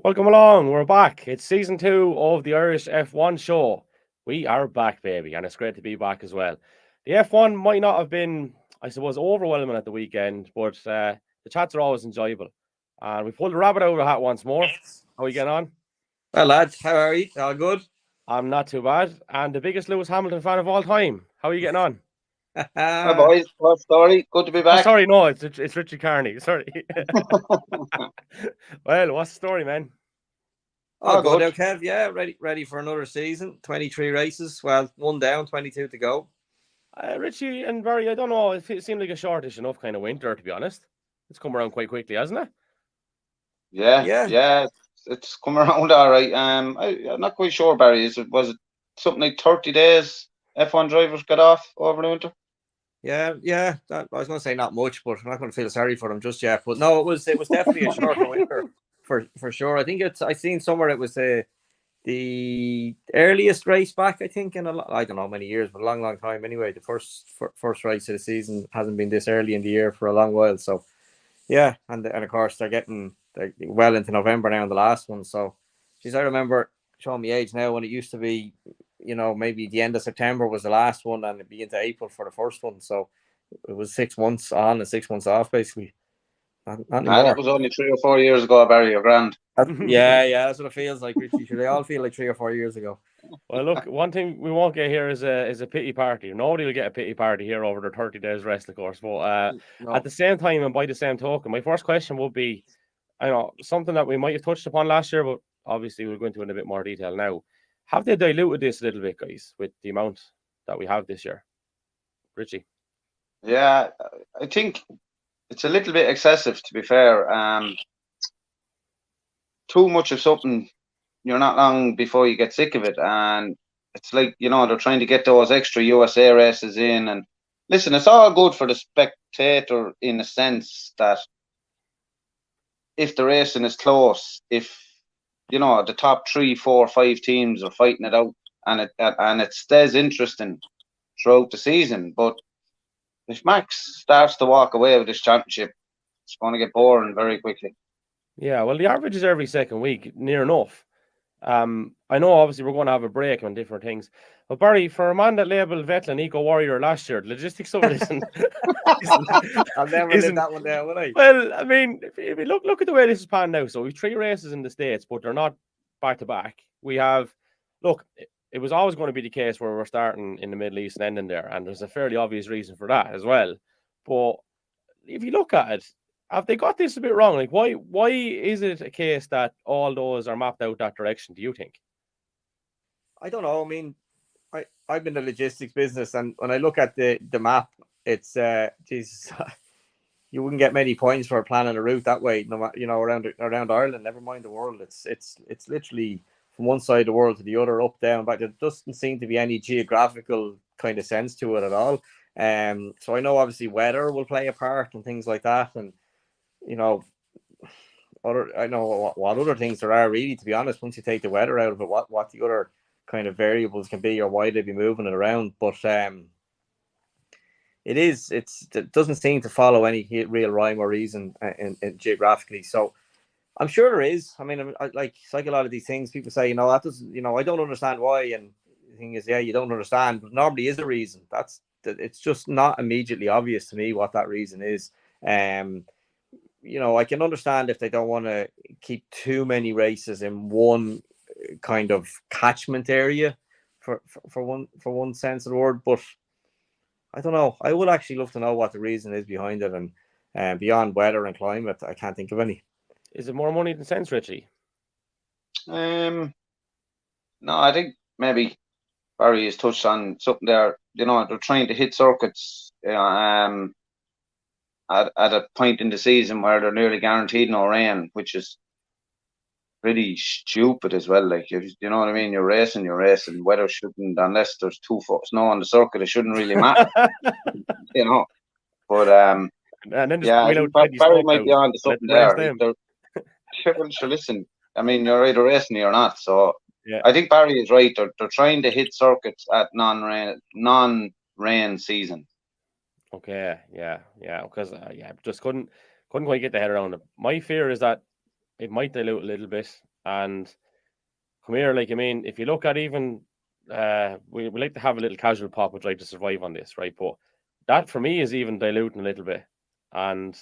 Welcome along. We're back. It's season 2 of the Irish F1 show. We are back, baby, and it's great to be back as well. The F1 might not have been, I suppose, overwhelming at the weekend, but the chats are always enjoyable. And we pulled the rabbit out of the hat once more. How are you getting on? Well, lads, how are you? All good? I'm not too bad. And the biggest Lewis Hamilton fan of all time. How are you getting on? Hi boys, what story? Good to be Oh, back. sorry, no, it's Richie Carney. Sorry. Well, what's the story, man? All good, good. Kev. Yeah, ready for another season. 23 races. Well, one down, 22 to go. Richie and Barry, I don't know. It seemed like a shortish enough kind of winter, to be honest. It's come around quite quickly, hasn't it? Yeah, it's come around all right. I'm not quite sure, Barry. Was it something like 30 days F1 drivers got off over the winter? Yeah. I was going to say not much, but I'm not going to feel sorry for them just yet. But no, it was definitely a shorter winter for sure. I think I seen somewhere it was the earliest race back. I think I don't know how many years, but a long time anyway. The first race of the season hasn't been this early in the year for a long while. So yeah, and of course they're well into November now in the last one. So, geez, I remember showing my age now when it used to be, maybe the end of September was the last one, and it'd be into April for the first one. So it was 6 months on and 6 months off, basically. Not Nah, that anymore. was only 3 or 4 years ago, Barry. You're grand. Yeah, that's what it feels like, Richie. Sure, they all feel like 3 or 4 years ago. Well, look, one thing we won't get here is a pity party. Nobody will get a pity party here over their 30 days rest, of course. But No. at the same time, and by the same token, my first question would be, I know something that we might have touched upon last year, but obviously we'll go into it in a bit more detail now. Have they diluted this a little bit, guys, with the amount that we have this year? Richie? Yeah, I think it's a little bit excessive, to be fair. Too much of something, you're not long before you get sick of it. And it's like, they're trying to get those extra USA races in. And listen, it's all good for the spectator in a sense that if the racing is close, if the top 3, 4, 5 teams are fighting it out, and it stays interesting throughout the season. But if Max starts to walk away with this championship, it's going to get boring very quickly. Yeah, well, the average is every second week, near enough. I know obviously we're going to have a break on different things, but Barry, for a man that labelled Vettel an eco warrior last year, the logistics of it isn't. I'll never live that one down, will I? Well, I mean, if you look at the way this is panned now, so we've 3 races in the States, but they're not back to back. We have, look, it was always going to be the case where we're starting in the Middle East and ending there, and there's a fairly obvious reason for that as well. But if you look at it, have they got this a bit wrong? Like, why is it a case that all those are mapped out that direction, do you think? I don't know. I mean, I'm in the logistics business, and when I look at the map, it's geez, you wouldn't get many points for planning a route that way. No, around Ireland. Never mind the world. It's literally from one side of the world to the other, up, down, back. There doesn't seem to be any geographical kind of sense to it at all. So I know obviously weather will play a part and things like that, and I know what other things there are really. To be honest, once you take the weather out of it, what the other kind of variables can be or why they'd be moving it around. But it doesn't seem to follow any real rhyme or reason in geographically. So I'm sure there is. I mean, like a lot of these things, people say, that doesn't, I don't understand why. And the thing is, yeah, you don't understand, but normally is a reason. It's just not immediately obvious to me what that reason is. I can understand if they don't want to keep too many races in one kind of catchment area for one sense of the word, but I don't know. I would actually love to know what the reason is behind it, and beyond weather and climate, I can't think of any. Is it more money than sense, Richie? No, I think maybe Barry has touched on something there. They're trying to hit circuits at a point in the season where they're nearly guaranteed no rain, which is pretty stupid as well. Like, you know what I mean? You're racing. Weather shouldn't, unless there's 2 foot snow on the circuit, it shouldn't really matter. But and then yeah, I think Barry might be on to something there. Sure, listen. I mean, you're either racing or not. So yeah. I think Barry is right. They're trying to hit circuits at non-rain season. Okay, yeah, because just couldn't quite get the head around it. My fear is that it might dilute a little bit, And come here, like, I mean, if you look at even, we like to have a little casual pop and try to survive on this, right? But that for me is even diluting a little bit. And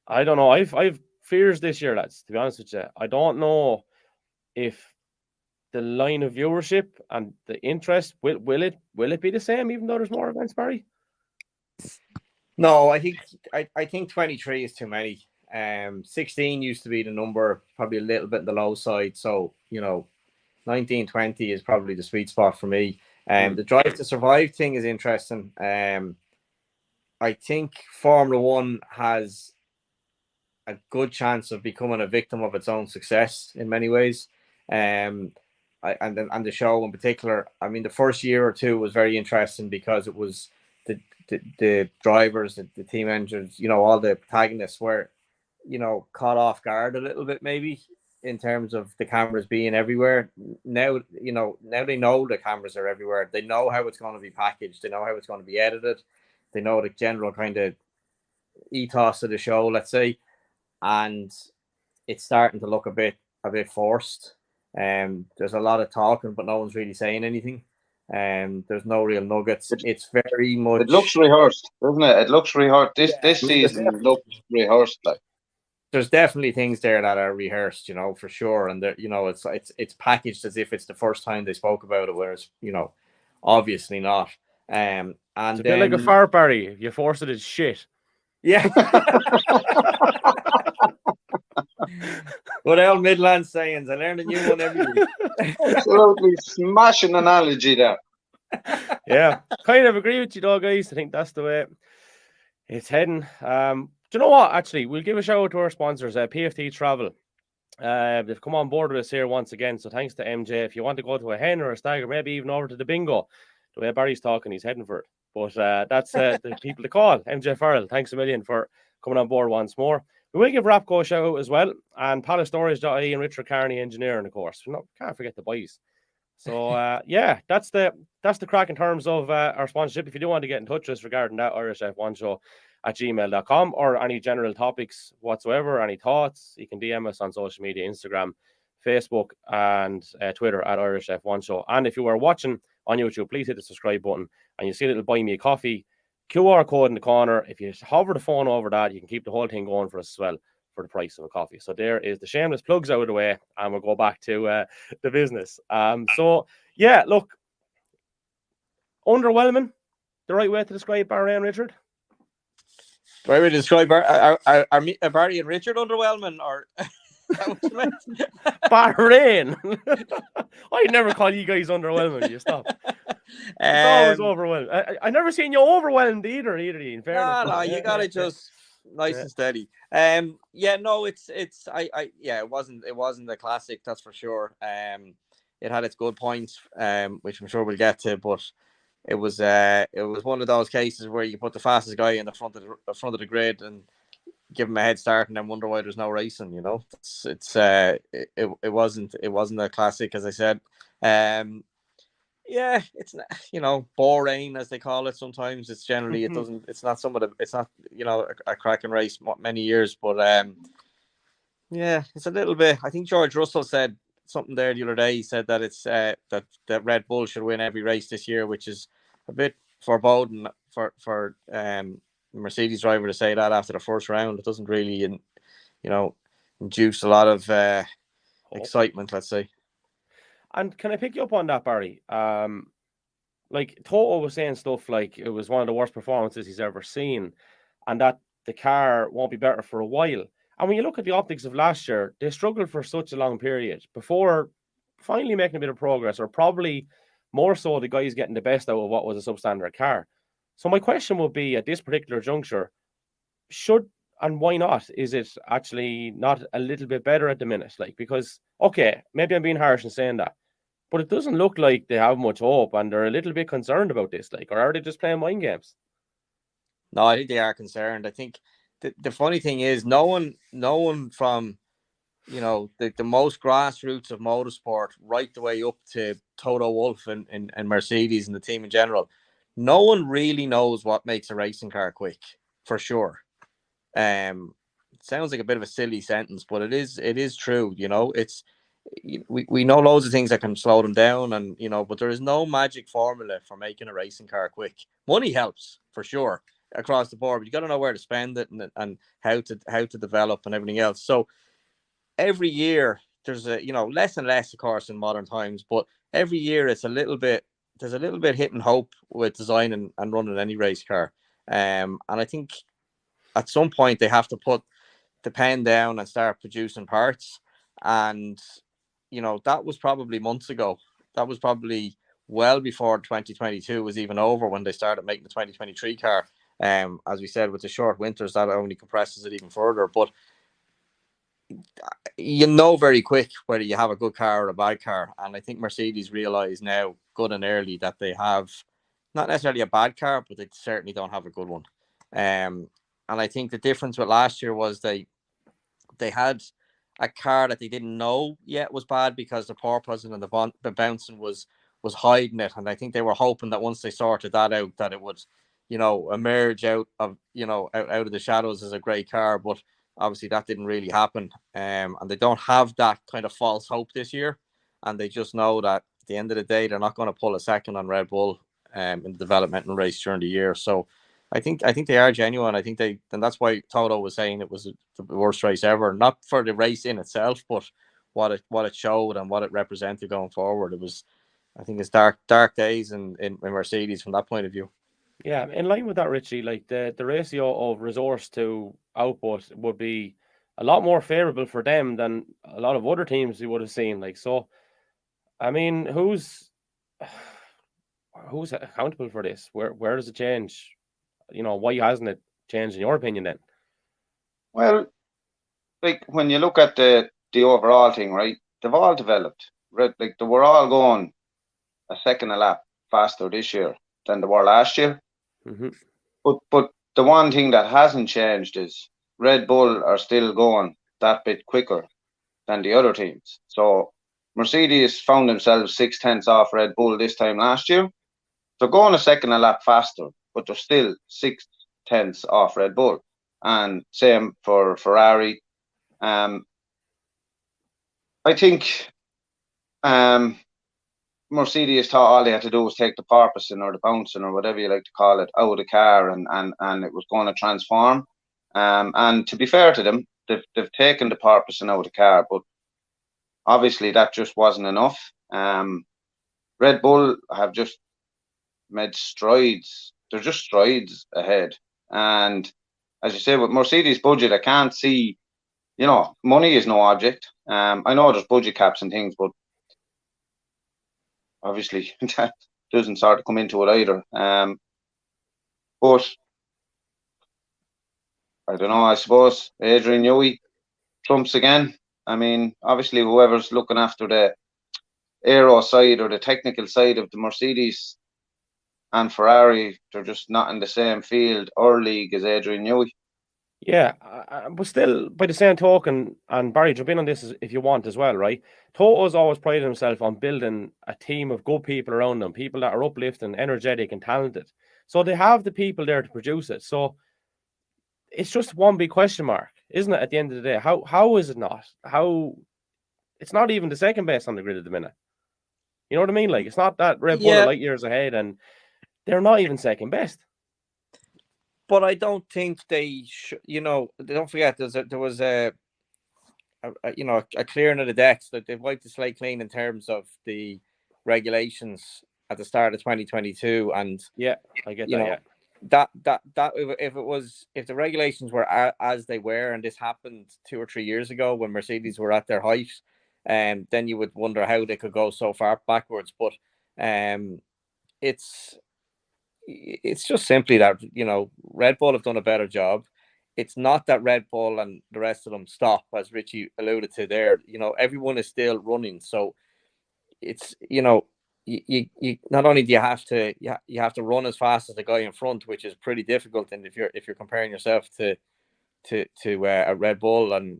I don't know. I've fears this year, lads, to be honest with you. I don't know if the line of viewership and the interest will it be the same even though there's more events, Barry? No, I think 23 is too many. 16 used to be the number, probably a little bit on the low side. So, 19, 20 is probably the sweet spot for me. The Drive to Survive thing is interesting. I think Formula One has a good chance of becoming a victim of its own success in many ways. And the show in particular, I mean, the first year or two was very interesting because it was the drivers, the team engines, all the protagonists were, caught off guard a little bit, maybe, in terms of the cameras being everywhere. Now they know the cameras are everywhere. They know how it's going to be packaged. They know how it's going to be edited. They know the general kind of ethos of the show, let's say, and it's starting to look a bit forced. There's a lot of talking, but no one's really saying anything. There's no real nuggets. It's very much. It looks rehearsed, doesn't it? It looks rehearsed. This season looks rehearsed. Like, there's definitely things there that are rehearsed, for sure. And it's packaged as if it's the first time they spoke about it, whereas obviously not. And it's a bit like a fart, Barry. If you force it, it's shit. Yeah. What else Midland sayings? I learned a new one every week. Absolutely smashing analogy there. Yeah, kind of agree with you though, guys. I think that's the way it's heading. Do you know what? Actually, we'll give a shout out to our sponsors, PFT Travel. They've come on board with us here once again. So thanks to MJ. If you want to go to a hen or a stag or maybe even over to the bingo, the way Barry's talking, he's heading for it. But that's the people to call. MJ Farrell, thanks a million for coming on board once more. We will give Rapco a shout out as well, and Palastorage.ie and Richard Carney Engineering, of course. Can't forget the boys. So yeah, that's the crack in terms of our sponsorship. If you do want to get in touch with us regarding that, Irish F1 Show at gmail.com, or any general topics whatsoever, any thoughts, you can DM us on social media, Instagram, Facebook, and Twitter at Irish F1 Show. And if you are watching on YouTube, please hit the subscribe button, and you see a little buy me a coffee QR code in the corner. If you hover the phone over that, you can keep the whole thing going for us as well for the price of a coffee. So there is the shameless plugs out of the way, and we'll go back to the business. So yeah, look, underwhelming, the right way to describe Bahrain, Richard? The right way to describe are Barry and Richard underwhelming, or Bahrain? I'd never call you guys underwhelming. You stop. It's always overwhelmed. I never seen you overwhelmed either. In fairness, no, you gotta just nice and steady. It wasn't a classic, that's for sure. It had its good points, which I'm sure we'll get to, but it was one of those cases where you put the fastest guy in the front of the grid and give him a head start, and then wonder why there's no racing. It wasn't a classic, as I said. Yeah, it's Bahrain, as they call it. Sometimes it's generally it's not a cracking race many years, but yeah, it's a little bit. I think George Russell said something there the other day. He said that it's that Red Bull should win every race this year, which is a bit foreboding for Mercedes driver to say that after the first round. It doesn't really induce a lot of excitement, let's say. And can I pick you up on that, Barry? Like Toto was saying stuff like it was one of the worst performances he's ever seen, and that the car won't be better for a while. And when you look at the optics of last year, they struggled for such a long period before finally making a bit of progress, or probably more so the guys getting the best out of what was a substandard car. So my question would be, at this particular juncture, should and why not? Is it actually not a little bit better at the minute? Like, because, okay, maybe I'm being harsh in saying that, but it doesn't look like they have much hope, and they're a little bit concerned about this. Like, or are they just playing mind games? No, I think they are concerned. I think the funny thing is, no one from the most grassroots of motorsport right the way up to Toto Wolff and Mercedes and the team in general, no one really knows what makes a racing car quick, for sure. It sounds like a bit of a silly sentence, but it is true. we know loads of things that can slow them down, and but there is no magic formula for making a racing car quick. Money helps for sure across the board, but you got to know where to spend it and how to develop and everything else. So every year there's less and less, of course, in modern times, but every year there's a little bit hit and hope with designing and running any race car. And I think at some point they have to put the pen down and start producing parts. And that was probably months ago. That was probably well before 2022 was even over when they started making the 2023 car. As we said, with the short winters, that only compresses it even further. But very quick whether you have a good car or a bad car. And I think Mercedes realize now, good and early, that they have not necessarily a bad car, but they certainly don't have a good one. And I think the difference with last year was they had a car that they didn't know yet was bad because the porpoising and the bouncing was hiding it. And I think they were hoping that once they sorted that out, that it would, emerge out of the shadows as a great car. But obviously that didn't really happen. And they don't have that kind of false hope this year. And they just know that at the end of the day, they're not going to pull a second on Red Bull in the developmental race during the year. So I think they are genuine. I think and that's why Toto was saying it was the worst race ever, not for the race in itself, but what it showed and what it represented going forward. It was, I think, it's dark days in Mercedes from that point of view. Yeah, in line with that, Richie, like the ratio of resource to output would be a lot more favorable for them than a lot of other teams we would have seen. Like, so, I mean, who's accountable for this? Where does it change? Why hasn't it changed in your opinion then? Well, like when you look at the overall thing, right? They've all developed. Right? Like they were all going a second a lap faster this year than they were last year. Mm-hmm. But the one thing that hasn't changed is Red Bull are still going that bit quicker than the other teams. So Mercedes found themselves 0.6 off Red Bull this time last year. They're going a second a lap faster, but they're still 0.6 off Red Bull. And same for Ferrari. I think Mercedes thought all they had to do was take the porpoising or the bouncing or whatever you like to call it out of the car, and it was going to transform. And to be fair to them, they've taken the porpoising out of the car, but obviously that just wasn't enough. Red Bull have just made strides. They're just strides ahead. And as you say, with Mercedes' budget, I can't see, money is no object. I know there's budget caps and things, but obviously that doesn't sort of come into it either. But I don't know, I suppose Adrian Newey trumps again. I mean, obviously whoever's looking after the aero side or the technical side of the Mercedes and Ferrari, they're just not in the same field or league as Adrian Newey. Yeah, but still, by the same token, and Barry, jump in on this if you want as well, right? Toto's always prided himself on building a team of good people around them, people that are uplifting, energetic, and talented. So they have the people there to produce it. So it's just one big question mark, isn't it? At the end of the day, how is it not? It's not even the second best on the grid at the minute. You know what I mean? Like, it's not that Red Bull are light years ahead, and they're not even second best. But I don't think they should. Don't forget there was a clearing of the decks, that they've wiped the slate clean in terms of the regulations at the start of 2022, and yeah, I get that. That if the regulations were as they were, and this happened 2 or 3 years ago when Mercedes were at their height, then you would wonder how they could go so far backwards. But it's just simply that Red Bull have done a better job. It's not that Red Bull and the rest of them stop, as Richie alluded to there. Everyone is still running, so it's you not only do you have to run as fast as the guy in front, which is pretty difficult, and if you're comparing yourself to a Red Bull and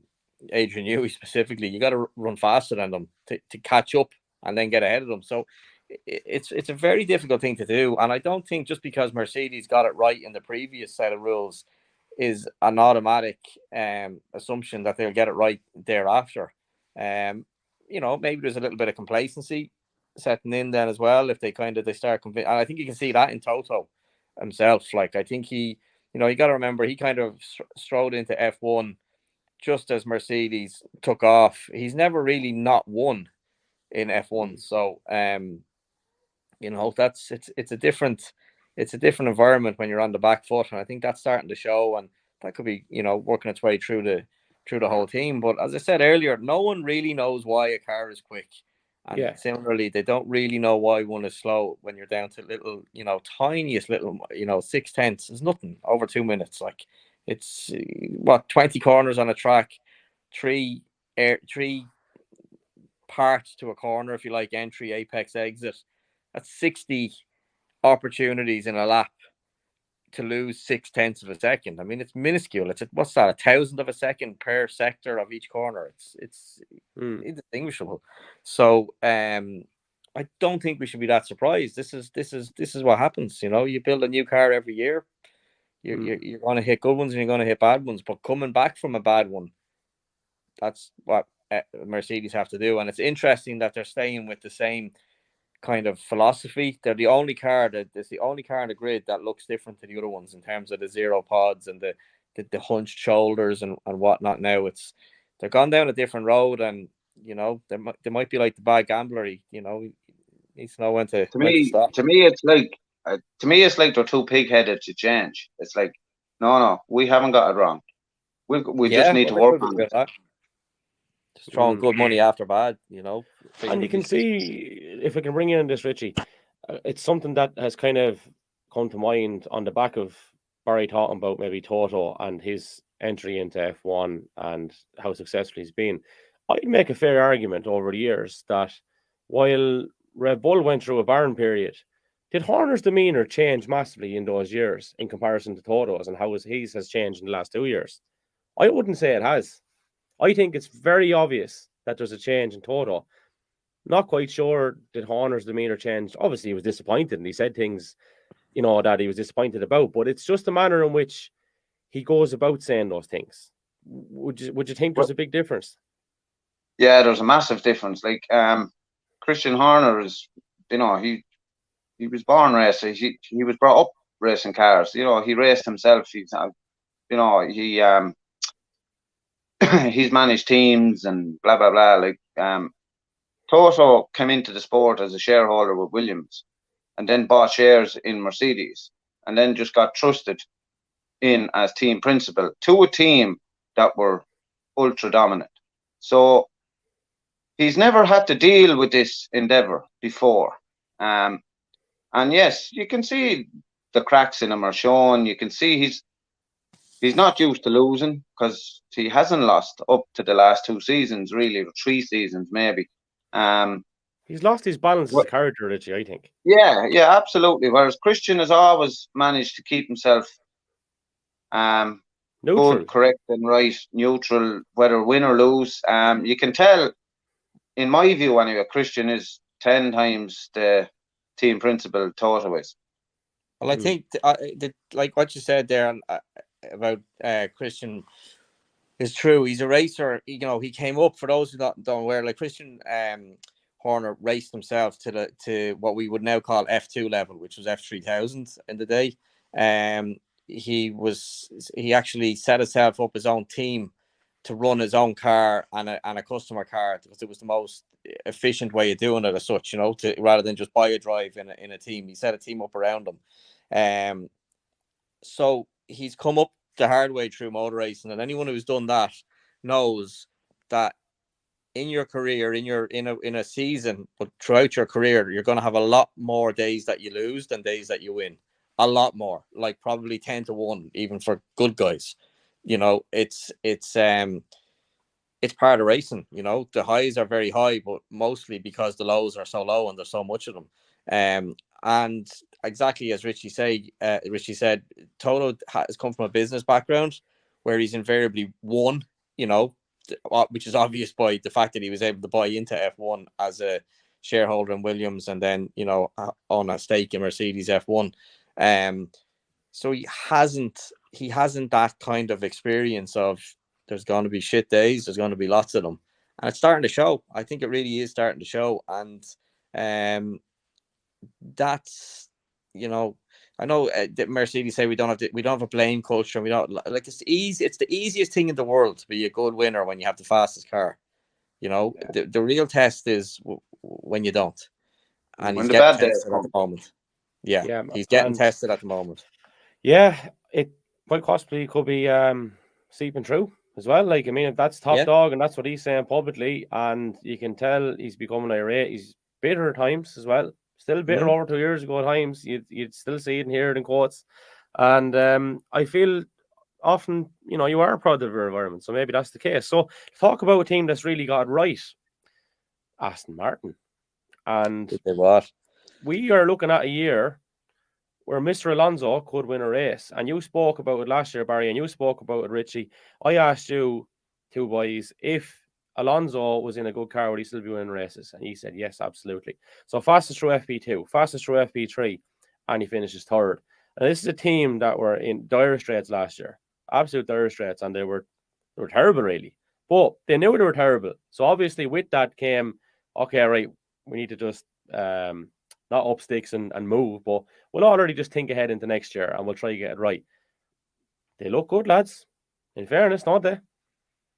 Adrian Newey specifically, you got to run faster than them to catch up and then get ahead of them. So it's a very difficult thing to do, and I don't think just because Mercedes got it right in the previous set of rules is an automatic assumption that they'll get it right thereafter. maybe there's a little bit of complacency setting in then as well if they start convincing. And I think you can see that in Toto himself. Like, I think you got to remember, he kind of strode into F1 just as Mercedes took off. He's never really not won in F1. So it's a different environment when you're on the back foot, and I think that's starting to show, and that could be working its way through the whole team. But as I said earlier, no one really knows why a car is quick, and similarly, they don't really know why one is slow when you're down to little, tiniest little, 0.6. It's nothing over 2 minutes. Like, it's 20 corners on a track, three parts to a corner, if you like, entry, apex, exit. That's 60 opportunities in a lap to lose 0.6 of a second. I mean, it's minuscule. It's what's that? 1,000th of a second per sector of each corner. It's indistinguishable. So I don't think we should be that surprised. This is what happens. You build a new car every year. You're going to hit good ones and you're going to hit bad ones. But coming back from a bad one, that's what Mercedes have to do. And it's interesting that they're staying with the same kind of philosophy. They're the only car that's the only car in the grid that looks different to the other ones in terms of the zero pods and the hunched shoulders and whatnot. Now they're gone down a different road, and they might be like the bad gambler. He needs to know when to stop. To me, it's like they're too pig-headed to change. It's like, no, we haven't got it wrong. We just need to work on it. Just throwing good money after bad, And you can see, if I can bring in this, Richie, it's something that has kind of come to mind on the back of Barry talking about maybe Toto and his entry into F1 and how successful he's been. I'd make a fair argument over the years that while Red Bull went through a barren period, did Horner's demeanour change massively in those years in comparison to Toto's, and how his has changed in the last 2 years? I wouldn't say it has. I think it's very obvious that there's a change in Toto. Not quite sure did Horner's demeanour change. Obviously, he was disappointed and he said things, that he was disappointed about, but it's just the manner in which he goes about saying those things. Would you think there's a big difference? Yeah, there's a massive difference. Like, Christian Horner is, he was born racing. He was brought up racing cars. He raced himself. He's he's managed teams and blah blah blah. Like, Toto came into the sport as a shareholder with Williams, and then bought shares in Mercedes, and then just got trusted in as team principal to a team that were ultra dominant. So he's never had to deal with this endeavor before. And yes, you can see the cracks in him are shown. You can see he's not used to losing, because he hasn't lost up to the last 2 seasons, really, or 3 seasons maybe. He's lost his balance as a character, Richie, I think. Yeah, absolutely. Whereas Christian has always managed to keep himself neutral, good, correct, and right, neutral, whether win or lose. You can tell, in my view anyway, Christian is 10 times the team principal Toto is. Well, I think like what you said there about Christian is true. He's a racer. He came up, for those who don't aware, like Christian Horner raced himself to what we would now call F2 level, which was F3000 in the day. He actually set himself up his own team to run his own car and a customer car, because it was the most efficient way of doing it as such, rather than just buy a drive in a team. He set a team up around him. So he's come up the hard way through motor racing, and anyone who's done that knows that in your career, in a season, but throughout your career, you're going to have a lot more days that you lose than days that you win. A lot more, like probably 10 to 1, even for good guys. It's part of racing. The highs are very high, but mostly because the lows are so low and there's so much of them. And exactly as Richie said, Toto has come from a business background where he's invariably won, which is obvious by the fact that he was able to buy into F1 as a shareholder in Williams, and then, own a stake in Mercedes F1. So he hasn't that kind of experience of there's going to be shit days, there's going to be lots of them. and it's starting to show. I think it really is starting to show, and that's, you know, I know that Mercedes say we don't have a blame culture, and we don't like it's the easiest thing in the world to be a good winner when you have the fastest car. You know, the real test is when you don't, and When he's the getting bad days tested at the come. moment. Yeah, Yeah, he's getting and tested at the moment. yeah, it quite possibly could be seeping through as well. Like, I mean, if that's top Yeah, dog and that's what he's saying publicly, and you can tell he's becoming irate. He's bitter at times as well. Still bitter over 2 years ago at times. You'd still see it and hear it in quotes. And I feel often, you know, you are proud of your environment. So maybe that's the case. So talk about a team that's really got it right, Aston Martin. And they what? we are looking at a year where Mr. Alonso could win a race. And you spoke about it last year, Barry, and you spoke about it, Richie. I asked you two boys if Alonso was in a good car, would he still be winning races? And he said, yes, absolutely. So fastest through FP2, fastest through FP3, and he finishes third. And this is a team that were in dire straits last year, absolute dire straits, and they were terrible, really. But they knew they were terrible. So obviously with that came, okay, right, we need to just not up sticks and move, but we'll already just think ahead into next year and we'll try to get it right. They look good, lads. In fairness, don't they?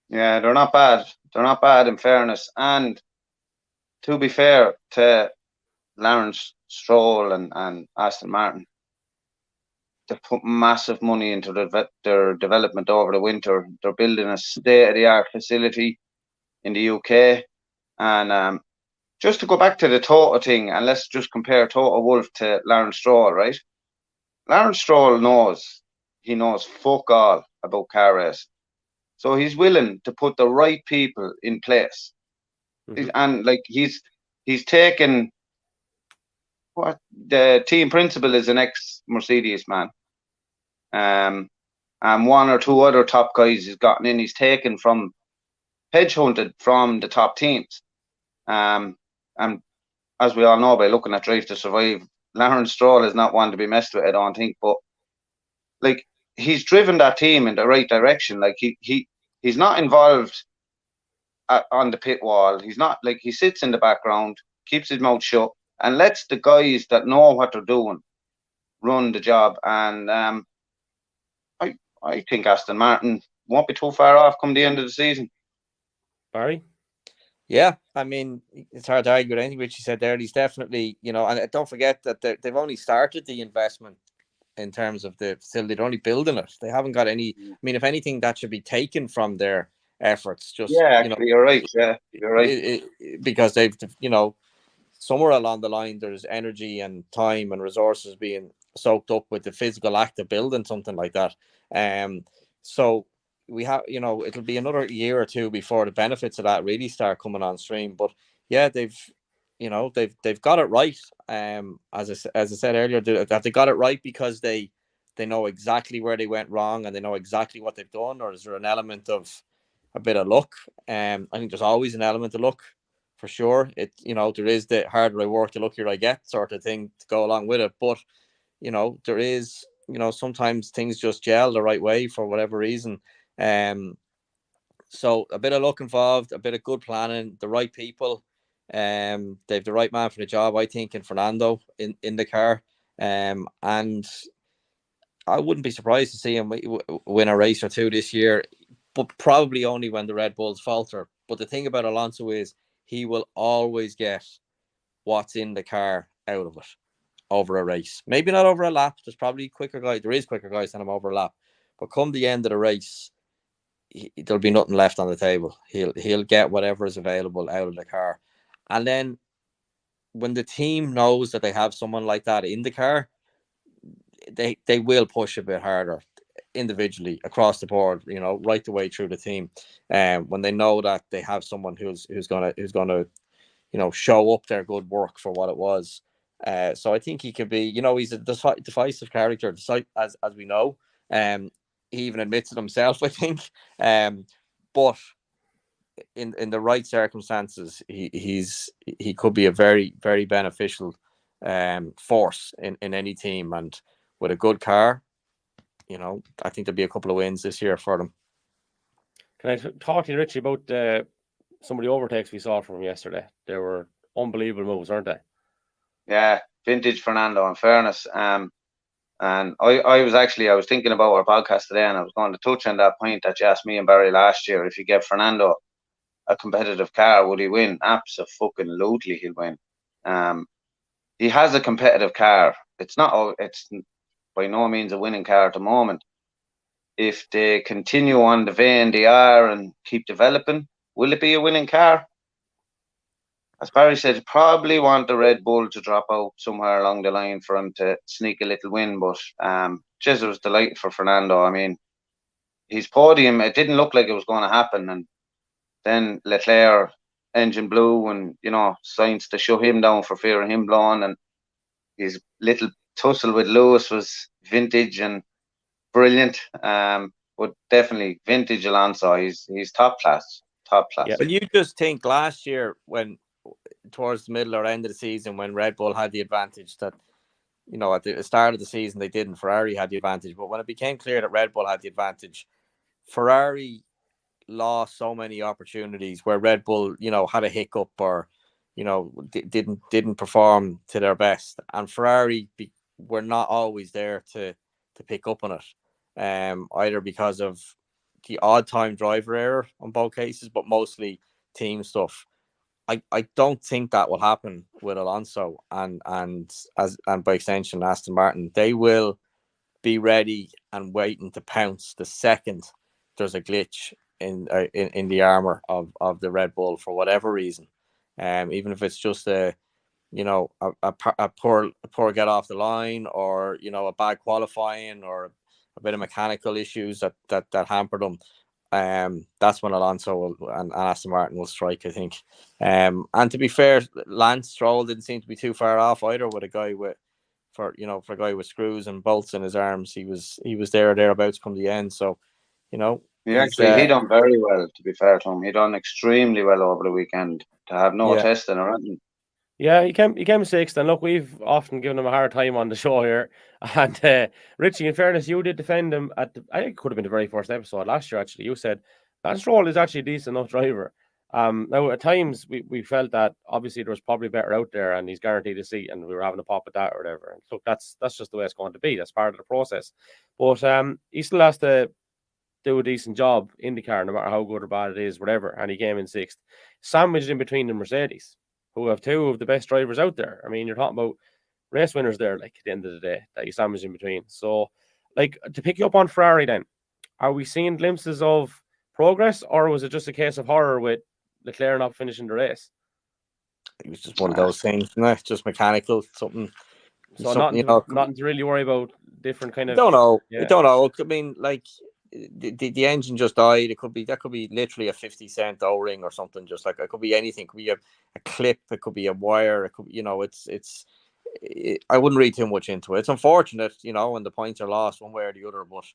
Yeah, they're not bad. They're not bad in fairness. And to be fair to Lawrence Stroll and Aston Martin, they put massive money into their development over the winter. They're building a state-of-the-art facility in the UK. And just to go back to the Toto thing, and let's just compare Toto Wolff to Lawrence Stroll, right? Lawrence Stroll knows fuck all about car racing. So he's willing to put the right people in place. And like he's taken what the team principal is an ex Mercedes man. And one or two other top guys he's gotten in, he's taken from hedge hunted from the top teams. And as we all know by looking at Drive to Survive, Lawrence Stroll is not one to be messed with, I don't think. But like he's driven that team in the right direction. Like he's not involved on the pit wall. He's not like he sits in the background, keeps his mouth shut, and lets the guys that know what they're doing run the job. And I think Aston Martin won't be too far off come the end of the season. Barry? Yeah, I mean, it's hard to argue with anything which you said there. He's definitely, you know, and don't forget that they've only started the investment in terms of the facility. They're only building it. They haven't got any. I mean, if anything, that should be taken from their efforts. Just You're right. Yeah, you're right. Because they've, you know, somewhere along the line, there's energy and time and resources being soaked up with the physical act of building something like that. So we have, you know, it'll be another year or two before the benefits of that really start coming on stream. But yeah, they've got it right. As I said earlier, that they got it right because they know exactly where they went wrong and they know exactly what they've done, or is there an element of a bit of luck? I think there's always an element of luck for sure. It, you know, there is the harder I work, the luckier I get sort of thing to go along with it. But you know, there is, you know, sometimes things just gel the right way for whatever reason. So a bit of luck involved, a bit of good planning, the right people. They've the right man for the job, I think, in Fernando in the car. And I wouldn't be surprised to see him win a race or two this year, but probably only when the Red Bulls falter. But the thing about Alonso is he will always get what's in the car out of it over a race. Maybe not over a lap. There's probably quicker guys. There is quicker guys than him over a lap. But come the end of the race, there'll be nothing left on the table. He'll get whatever is available out of the car. And then when the team knows that they have someone like that in the car, they will push a bit harder individually across the board, you know, right the way through the team. When they know that they have someone who's gonna you know, show up their good work for what it was. So I think he could be, you know, he's a divisive character, as we know. He even admits it himself, I think. But in the right circumstances, he could be a very, very beneficial force in any team. And with a good car, you know, I think there'll be a couple of wins this year for them. Can I talk to you, Richie, about the some of the overtakes we saw from him yesterday. They were unbelievable moves, aren't they? Yeah, vintage Fernando, in fairness. And I was thinking about our podcast today, and I was going to touch on that point that you asked me and Barry last year. If you give Fernando a competitive car, would he win? Absolutely, he'll win. He has a competitive car. It's by no means a winning car at the moment. If they continue on the vein they are and keep developing, will it be a winning car? As Barry said, probably want the Red Bull to drop out somewhere along the line for him to sneak a little win. But it was delighted for Fernando. I mean, his podium, it didn't look like it was going to happen. And then Leclerc engine blew and, Sainz to shut him down for fear of him blowing. And his little tussle with Lewis was vintage and brilliant. But definitely vintage Alonso. He's top class. Top class. Yeah. Well, you just think last year when towards the middle or end of the season when Red Bull had the advantage that, at the start of the season they didn't. Ferrari had the advantage. But when it became clear that Red Bull had the advantage, Ferrari lost so many opportunities where Red Bull, had a hiccup or, didn't perform to their best. And Ferrari were not always there to pick up on it, either because of the odd time driver error on both cases, but mostly team stuff. I don't think that will happen with Alonso and by extension Aston Martin. They will be ready and waiting to pounce the second there's a glitch in the armor of the Red Bull for whatever reason, even if it's just a poor get off the line or a bad qualifying or a bit of mechanical issues that hamper them. That's when Alonso and Aston Martin will strike, I think. And to be fair, Lance Stroll didn't seem to be too far off either with a guy for a guy with screws and bolts in his arms. He was there or thereabouts come the end. So, he done very well, to be fair to him. He done extremely well over the weekend to have no testing or anything. Yeah, he came sixth, and look, we've often given him a hard time on the show here. And Richie, in fairness, you did defend him I think it could have been the very first episode last year. Actually, you said Lance Stroll is actually a decent enough driver. Now at times we felt that obviously there was probably better out there, and he's guaranteed a seat, and we were having a pop at that or whatever. And look, that's just the way it's going to be. That's part of the process. But he still has to do a decent job in the car, no matter how good or bad it is, whatever. And he came in sixth, sandwiched in between the Mercedes, who have two of the best drivers out there. I mean, you're talking about race winners there, like at the end of the day, that you sandwich in between. So, like, to pick you up on Ferrari then, are we seeing glimpses of progress, or was it just a case of horror with Leclerc not finishing the race? It was just one of those things, just mechanical, something. So nothing to really worry about. Different kind of. I don't know. Yeah. I don't know. I mean, like the engine just died. That could be literally a 50-cent O-ring or something. Just like it could be anything. It could be a clip. It could be a wire. It could, I wouldn't read too much into it. It's unfortunate, when the points are lost one way or the other. But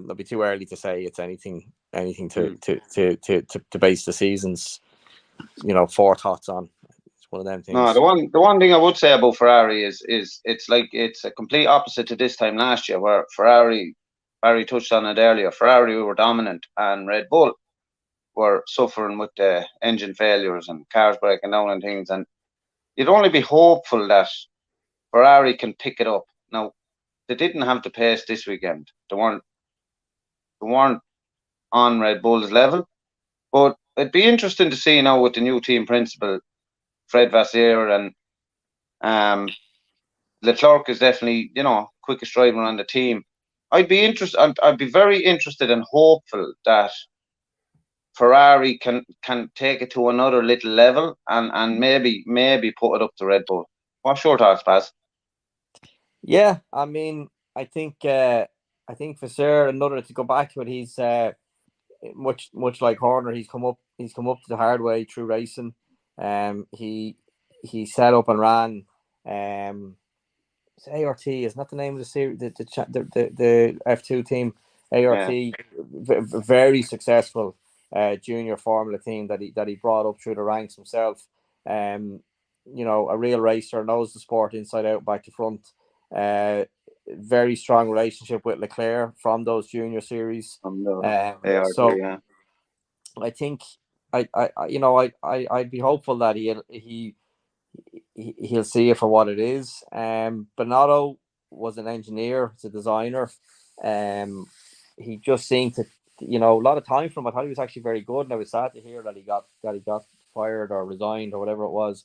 it'll be too early to say it's anything to base the season's forethoughts on. It's one of them things. No, the one thing I would say about Ferrari is it's a complete opposite to this time last year, where Ferrari, Barry touched on it earlier, Ferrari were dominant and Red Bull were suffering with the engine failures and cars breaking down and things. And you'd only be hopeful that Ferrari can pick it up. Now, they didn't have the pace this weekend. They weren't on Red Bull's level. But it'd be interesting to see now with the new team principal, Fred Vasseur, and Leclerc is definitely, quickest driver on the team. I'd be very interested and hopeful that Ferrari can take it to another little level and maybe put it up to Red Bull. What's your thoughts, Paz? Yeah, I mean, I think Vasseur, another to go back to it, he's much like Horner, he's come up the hard way through racing. He set up and ran. ART is not the name of the series, the F2 team. ART, very successful junior Formula team that he brought up through the ranks himself. A real racer, knows the sport inside out, back to front. Very strong relationship with Leclerc from those junior series. ART, so I think I'd be hopeful that he'll see it for what it is. Bernardo was an engineer, it's a designer. He just seemed to, a lot of time from him. I thought he was actually very good, and I was sad to hear that he got fired or resigned or whatever it was.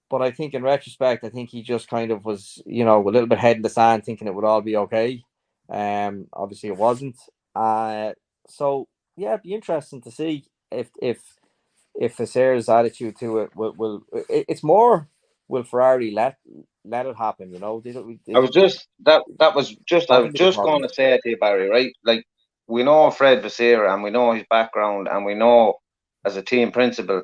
But I think in retrospect, I think he just kind of was, a little bit head in the sand, thinking it would all be okay. Obviously it wasn't. So yeah, it'd be interesting to see if Vassir's attitude to it it's more, will Ferrari let it happen? I was just that was just I That was can be the just problem. going to say it to you, Barry. Right, like we know Fred Vasseur and we know his background and we know as a team principal,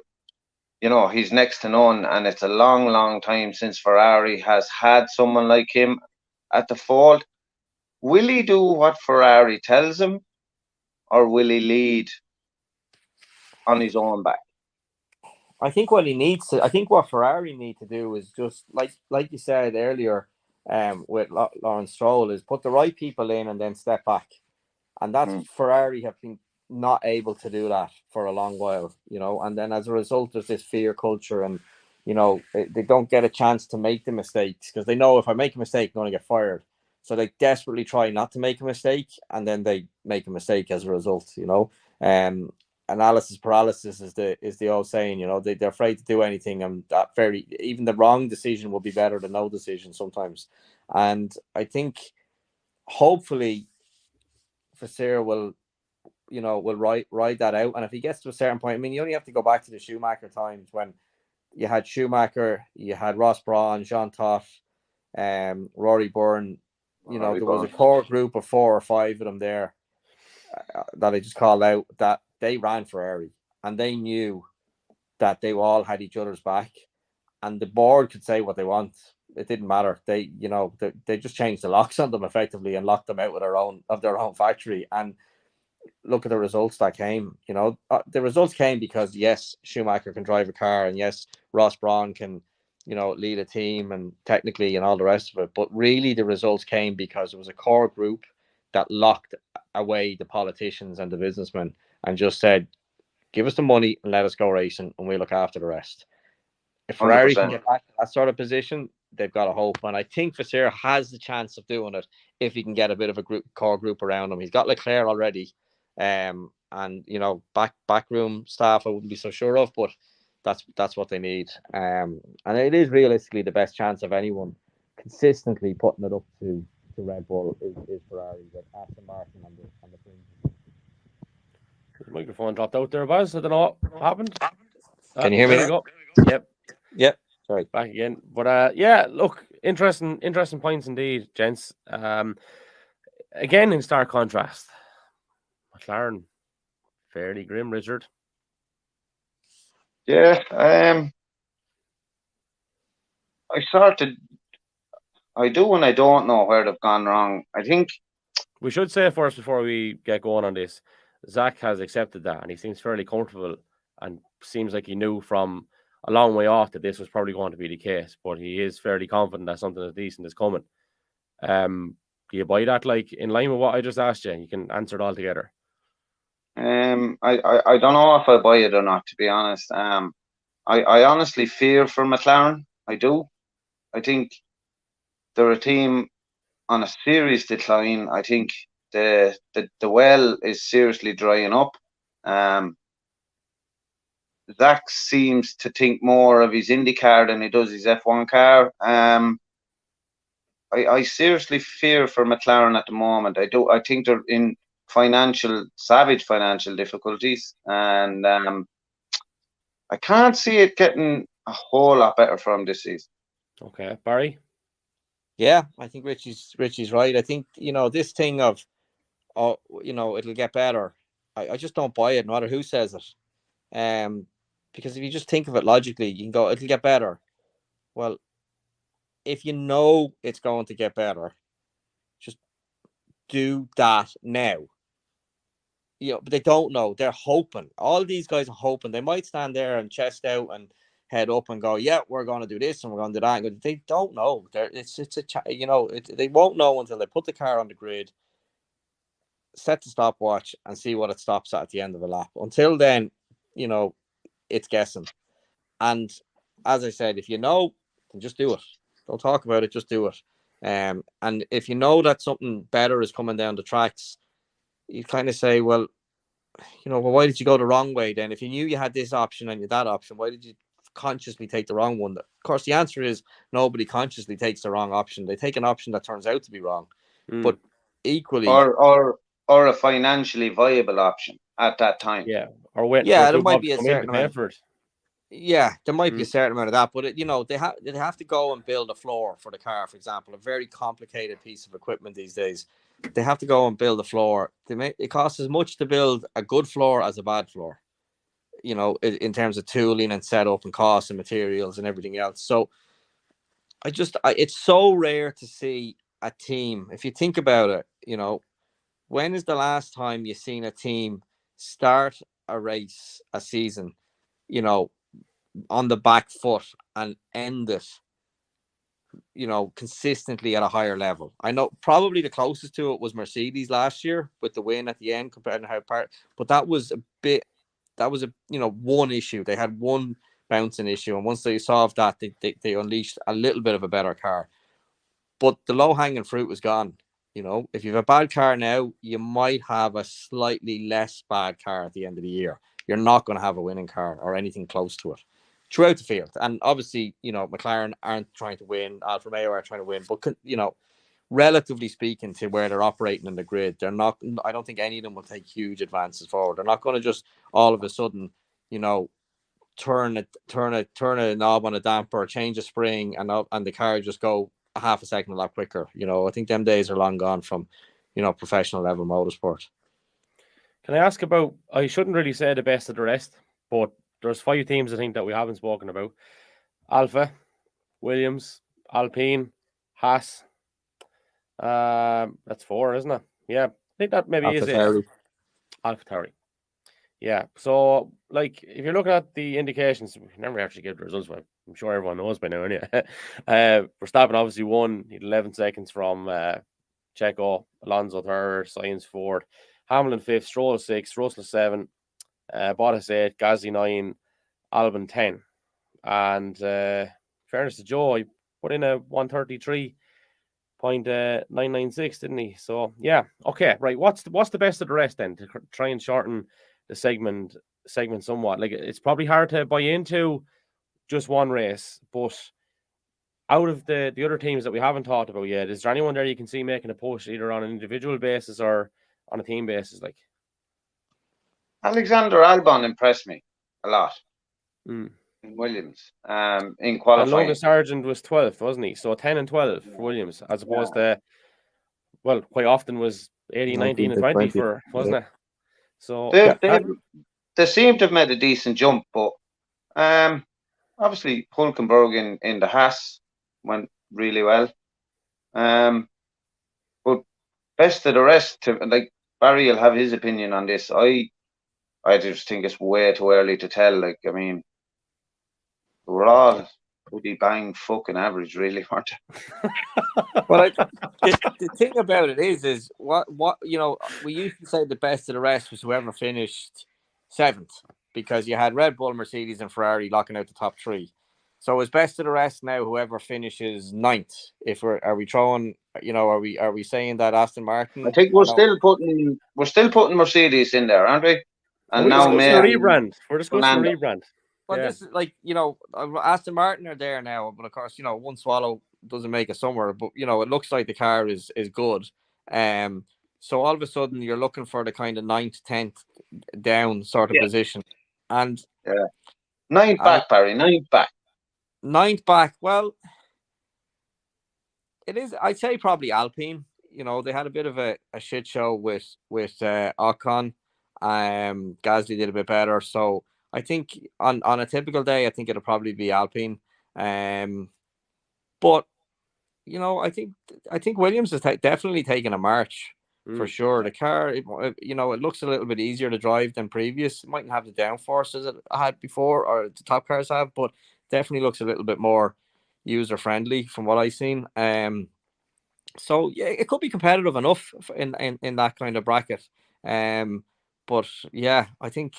he's next to none, and it's a long, long time since Ferrari has had someone like him at the fault. Will he do what Ferrari tells him, or will he lead on his own back? I think what Ferrari need to do is just like you said earlier, with Lawrence Stroll, is put the right people in and then step back, and that's Ferrari have been not able to do that for a long while, and then as a result there's this fear culture, and they don't get a chance to make the mistakes because they know if I make a mistake I'm going to get fired, so they desperately try not to make a mistake, and then they make a mistake as a result. Analysis paralysis is the old saying. They're afraid to do anything, and that even the wrong decision will be better than no decision sometimes. And I think hopefully Vasseur will ride that out. And if he gets to a certain point, I mean, you only have to go back to the Schumacher times when you had Schumacher, you had Ross Brawn, Jean Todt, Rory Byrne. There was a core group of 4 or 5 of them there that I just called out, that they ran Ferrari and they knew that they all had each other's back, and the board could say what they want. It didn't matter. They just changed the locks on them effectively and locked them out of their own factory. And look at the results that came. The results came because yes, Schumacher can drive a car, and yes, Ross Brawn can, lead a team and technically and all the rest of it. But really, the results came because it was a core group that locked away the politicians and the businessmen and just said, give us the money and let us go racing, and we'll look after the rest. If Ferrari 100%. can get back to that sort of position, they've got a hope. And I think Vasseur has the chance of doing it if he can get a bit of a core group around him. He's got Leclerc already. And backroom staff I wouldn't be so sure of, but that's what they need. And it is realistically the best chance of anyone consistently putting it up to Red Bull is Ferrari, with Aston Martin on the fringe. The microphone dropped out there, Baz. I don't know what happened. Can you hear me? There we go. Yep. Yep. Sorry. Back again. But yeah, look, interesting points indeed, gents. Again, in stark contrast, McLaren, fairly grim, Richard. Yeah. I do and I don't know where they've gone wrong. I think we should say first, before we get going on this, Zach has accepted that and he seems fairly comfortable and seems like he knew from a long way off that this was probably going to be the case, but he is fairly confident that something as decent is coming. Do you buy that, like, in line with what I just asked you? You can answer it all together. I don't know if I buy it or not, to be honest. I honestly fear for McLaren. I do. I think they're a team on a serious decline. I think the well is seriously drying up. Zach seems to think more of his IndyCar than he does his F1 car. I seriously fear for McLaren at the moment. I think they're in savage financial difficulties, and I can't see it getting a whole lot better for him this season. Okay, Barry? Yeah, I think Richie's right. I think, this thing of, it'll get better. I just don't buy it, no matter who says it. Because if you just think of it logically, you can go, it'll get better. Well, if you know it's going to get better, just do that now. But they don't know. They're hoping. All these guys are hoping. They might stand there and chest out and head up and go, yeah, we're going to do this and we're going to do that. And they don't know. They won't know until they put the car on the grid, set the stopwatch, and see what it stops at the end of the lap. Until then, it's guessing. And as I said, if you know, then just do it. Don't talk about it, just do it. And if you know that something better is coming down the tracks, you kind of say, well, why did you go the wrong way then? If you knew you had this option and you had that option, why did you consciously take the wrong one? Of course, the answer is nobody consciously takes the wrong option. They take an option that turns out to be wrong. But equally, or a financially viable option at that time. Yeah, or waiting for there a might club be to a come in to certain pay amount. for it. Yeah, there might be a certain amount of that, but they have to go and build a floor for the car, for example, a very complicated piece of equipment these days. They have to go and build a floor. It costs as much to build a good floor as a bad floor, in terms of tooling and setup and costs and materials and everything else. So it's so rare to see a team. If you think about it, when is the last time you've seen a team start a race, a season, on the back foot and end it, consistently at a higher level? I know probably the closest to it was Mercedes last year with the win at the end compared to but that was one issue. They had one bouncing issue, and once they solved that, they unleashed a little bit of a better car. But the low-hanging fruit was gone. If you have a bad car now, you might have a slightly less bad car at the end of the year. You're not going to have a winning car or anything close to it throughout the field. And obviously, McLaren aren't trying to win, Alfa Romeo are trying to win, but relatively speaking to where they're operating in the grid, they're not. I don't think any of them will take huge advances forward. They're not going to just all of a sudden, turn a knob on a damper, change a spring, and the car just go a half a second a lot quicker. I think them days are long gone from, professional level motorsport. Can I ask about? I shouldn't really say the best of the rest, but there's 5 teams I think that we haven't spoken about: Alfa, Williams, Alpine, Haas. That's 4, isn't it? Yeah, I think that maybe is it. AlphaTauri. Yeah. So, if you're looking at the indications, we never actually give the results. But I'm sure everyone knows by now. Anyway, Verstappen obviously won. He had 11 seconds from Checo, Alonso 3rd, Sainz 4th, Hamilton 5th, Stroll 6th, Russell 7th, Bottas 8th, Gasly 9, Albon 10. And fairness to Joe, he put in a 133.996, didn't he? So yeah, okay, right. What's the best of the rest then, to try and shorten the segment somewhat? It's probably hard to buy into just one race, but out of the other teams that we haven't talked about yet, is there anyone there you can see making a push either on an individual basis or on a team basis? Alexander Albon impressed me a lot in Williams in qualifying. And Logan Sargent was 12th, wasn't he? So 10 and 12 for Williams, as opposed to, well, quite often was 18, 19 and 20 for, wasn't it? So they seem to have made a decent jump, but obviously Hulkenberg in the Haas went really well. But best of the rest, Barry will have his opinion on this. I just think it's way too early to tell. We're all pretty bang fucking average, really, aren't they? Well, the thing about it is what we used to say the best of the rest was whoever finished 7th, because you had Red Bull, Mercedes, and Ferrari locking out the top 3. So it's best of the rest now whoever finishes 9th. Are we saying that Aston Martin? I think we're still putting Mercedes in there, aren't we? And we're now maybe rebrand. We're discussing a rebrand. Well, this is Aston Martin are there now, but of course, one swallow doesn't make a summer. But it looks like the car is good. So all of a sudden you're looking for the kind of 9th, 10th down sort of position, and 9th back, Barry, 9th back. 9th back. Well, it is. I'd say probably Alpine. They had a bit of a shit show with Ocon. Gasly did a bit better, so I think on a typical day, I think it'll probably be Alpine. But I think Williams is definitely taking a march for sure. The car, it looks a little bit easier to drive than previous. It mightn't have the downforce as it had before, or the top cars have, but definitely looks a little bit more user friendly from what I've seen. So yeah, it could be competitive enough in that kind of bracket. But yeah, I think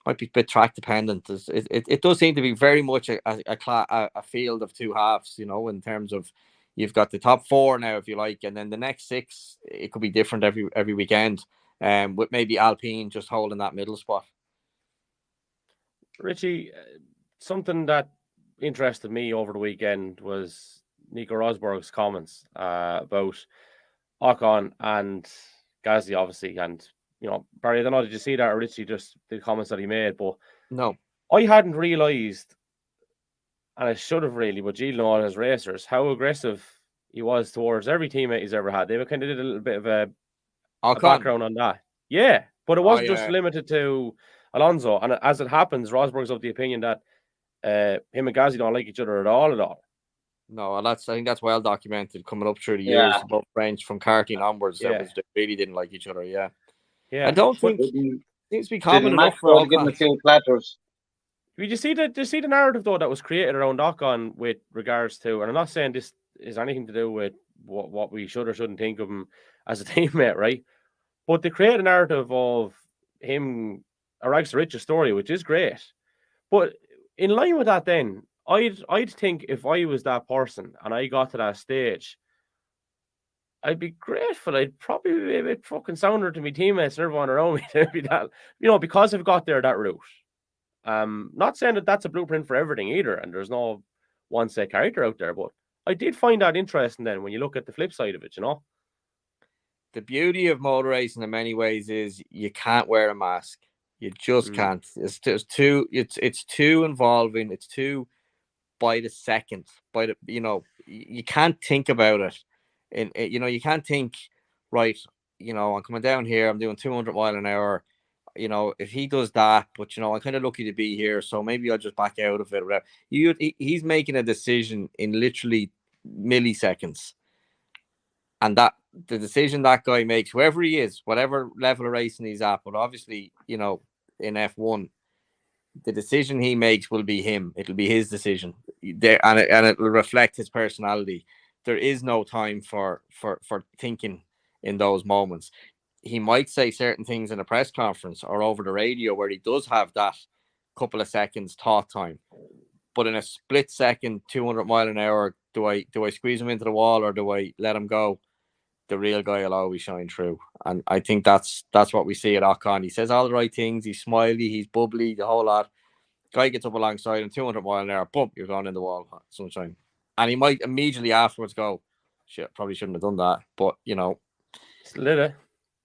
might be a bit track dependent. It does seem to be very much a field of two halves, you know, in terms of you've got the top 4 now, if you like, and then the next 6, it could be different every weekend, with maybe Alpine just holding that middle spot. Richie, something that interested me over the weekend was Nico Rosberg's comments about Ocon and Gasly, obviously, and you know, Barry, I don't know, did you see that, or Richie, just the comments that he made? But no, I hadn't realised, and I should have really, but Gilles know as racers, how aggressive he was towards every teammate he's ever had. They kind of did a little bit of a background on that. Yeah, but it wasn't just limited to Alonso. And as it happens, Rosberg's of the opinion that him and Gasly don't like each other at all. No, and I think that's well documented coming up through the years, both range from karting onwards. They really didn't like each other. Yeah. I don't think it seems to be common enough for all getting a few clatters. Did you see the narrative though that was created around Ocon with regards to, and I'm not saying this is anything to do with what we should or shouldn't think of him as a teammate, right? But they create a narrative of him, a rags to riches story, which is great. But in line with that, then I'd think if I was that person and I got to that stage, I'd be grateful. I'd probably be a bit fucking sounder to my teammates and everyone around me to be that, you know, because I've got there that route. Not saying that that's a blueprint for everything either, and there's no one set character out there, but I did find that interesting then when you look at the flip side of it, you know. The beauty of motor racing in many ways is you can't wear a mask. You just can't. It's too involving. It's too by the second. You know, you can't think about it. And you know, you can't think, right, you know, I'm coming down here, I'm doing 200 mile an hour. You know, if he does that, but you know, I'm kind of lucky to be here, so maybe I'll just back out of it or whatever. He's making a decision in literally milliseconds. And that the decision that guy makes, whoever he is, whatever level of racing he's at, but obviously, you know, in F1, the decision he makes will be him. It'll be his decision there, and it will reflect his personality. There is no time for thinking in those moments. He might say certain things in a press conference or over the radio where he does have that couple of seconds thought time, but in a split second, 200 mile an hour, do I squeeze him into the wall or do I let him go? The real guy will always shine through. And I think that's what we see at Ocon. He says all the right things. He's smiley. He's bubbly. The whole lot. Guy gets up alongside him, 200 mile an hour. Boom, you're gone in the wall. Sunshine. And he might immediately afterwards go, shit, probably shouldn't have done that. But, you know,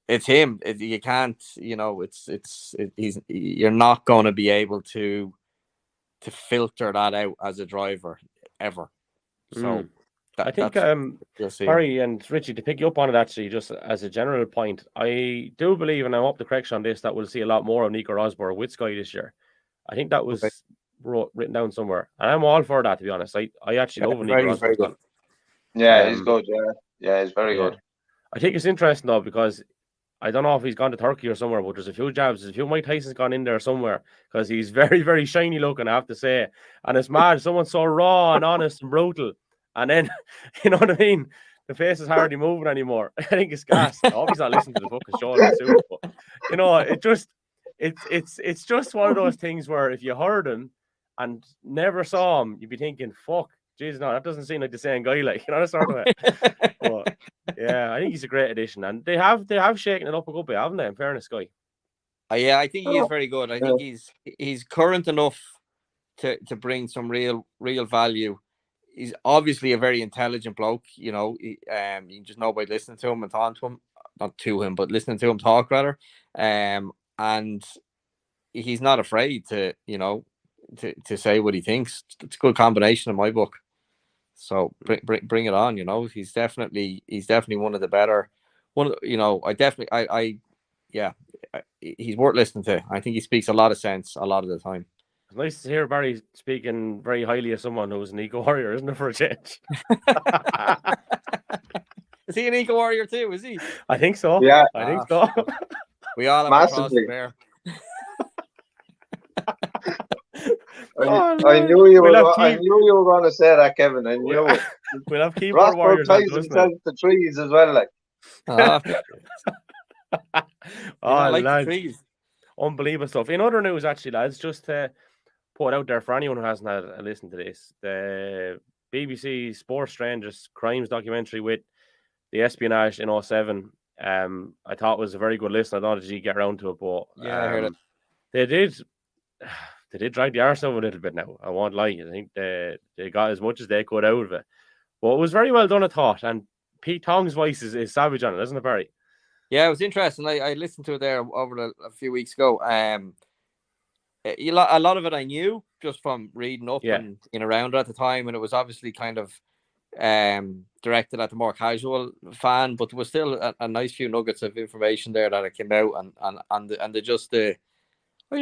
it's him. You can't, you know, you're not going to be able to filter that out as a driver ever. So I think Barry and Richie, to pick you up on it actually, just as a general point, I do believe, and I'm up the correction on this, that we'll see a lot more of Nico Rosberg with Sky this year. I think that was written down somewhere, and I'm all for that, to be honest. I actually love Nico Rosberg. Yeah, he's good. Yeah, he's very good. I think it's interesting though, because I don't know if he's gone to Turkey or somewhere, but there's a few jabs. There's a few Mike Tyson's gone in there somewhere, because he's very, very shiny looking, I have to say. And it's mad. Someone's so raw and honest and brutal. And then, you know what I mean? The face is hardly moving anymore. I think it's gas. I hope he's not listening to the fucking show soon. But, you know, it's just one of those things where if you heard him and never saw him, you'd be thinking, fuck, Jesus, no, that doesn't seem like the same guy, like, you know, that sort of way. But, yeah, I think he's a great addition. And they have shaken it up a good bit, haven't they, in fairness, Guy? Yeah, I think he is very good. I think he's current enough to bring some real value. He's obviously a very intelligent bloke, you know. You can just know by listening to him and talking to him, not to him, but listening to him talk rather. And he's not afraid to, you know, to say what he thinks. It's a good combination in my book. So bring it on, you know. He's definitely one of the better. You know, he's worth listening to. I think he speaks a lot of sense a lot of the time. It's nice to hear Barry speaking very highly of someone who's an eco warrior, isn't it, for a change? Is he an eco warrior too? Is he? I think so. Yeah, I think so. We all have massively. I knew you were going to say that, Kevin. I knew it. We'll have keyboard warriors. The trees as well, like. Like the trees. unbelievable stuff. In other news, actually, lads, just to put it out there for anyone who hasn't had a listen to this, the BBC Sports Strangers Crimes documentary with the espionage in 07, I thought was a very good listen. I don't know did you get around to it, but Yeah, I heard it. they did drag the arse over a little bit now. I won't lie. I think they got as much as they could out of it. But it was very well done, I thought. And Pete Tong's voice is savage on it, isn't it, Barry? Yeah, it was interesting. I listened to it there over a few weeks ago. A lot of it I knew just from reading up and being around it at the time, and it was obviously kind of directed at the more casual fan, but there was still a nice few nuggets of information there that it came out, and they just I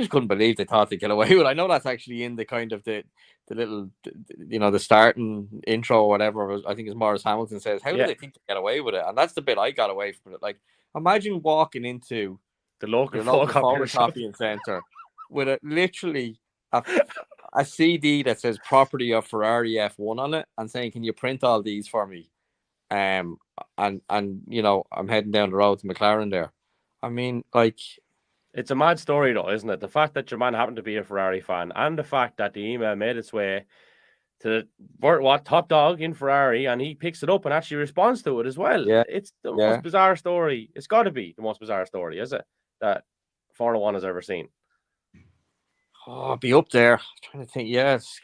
just couldn't believe they thought they'd get away with it. I know that's actually in the kind of the little, the starting intro or whatever. I think it's Morris Hamilton says, how do they think they get away with it? And that's the bit I got away from it. Like, imagine walking into the local photocopying centre with literally a CD that says property of Ferrari F1 on it and saying, can you print all these for me? And I'm heading down the road to McLaren there. I mean, like, it's a mad story, though, isn't it? The fact that your man happened to be a Ferrari fan, and the fact that the email made its way to top dog in Ferrari, and he picks it up and actually responds to it as well. Yeah. It's the most bizarre story. It's got to be the most bizarre story, is it? That Formula One has ever seen. Oh, I'll be up there. I'm trying to think. Yes,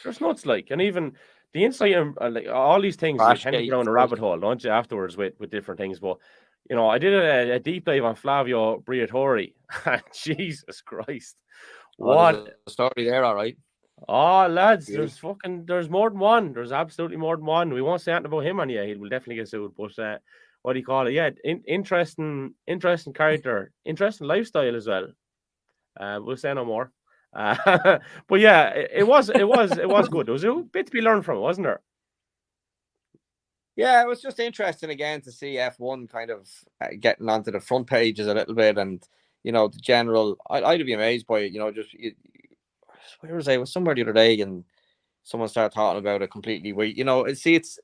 there's nuts like, and even the insight, like all these things, you tend to go down a rabbit hole, don't you? Afterwards with different things, but. I did a deep dive on Flavio Briatore, and Jesus Christ, what a story there, all right. Oh, lads, there's more than one. There's absolutely more than one. We won't say anything about him on you. He will definitely get sued. But what do you call it? Yeah, interesting character, interesting lifestyle as well. We'll say no more. But yeah, it was good. There was a bit to be learned from it, wasn't there? Yeah, it was just interesting again to see F1 kind of getting onto the front pages a little bit, and the general. I'd be amazed by it. Where was I? Was somewhere the other day, and someone started talking about it completely. It's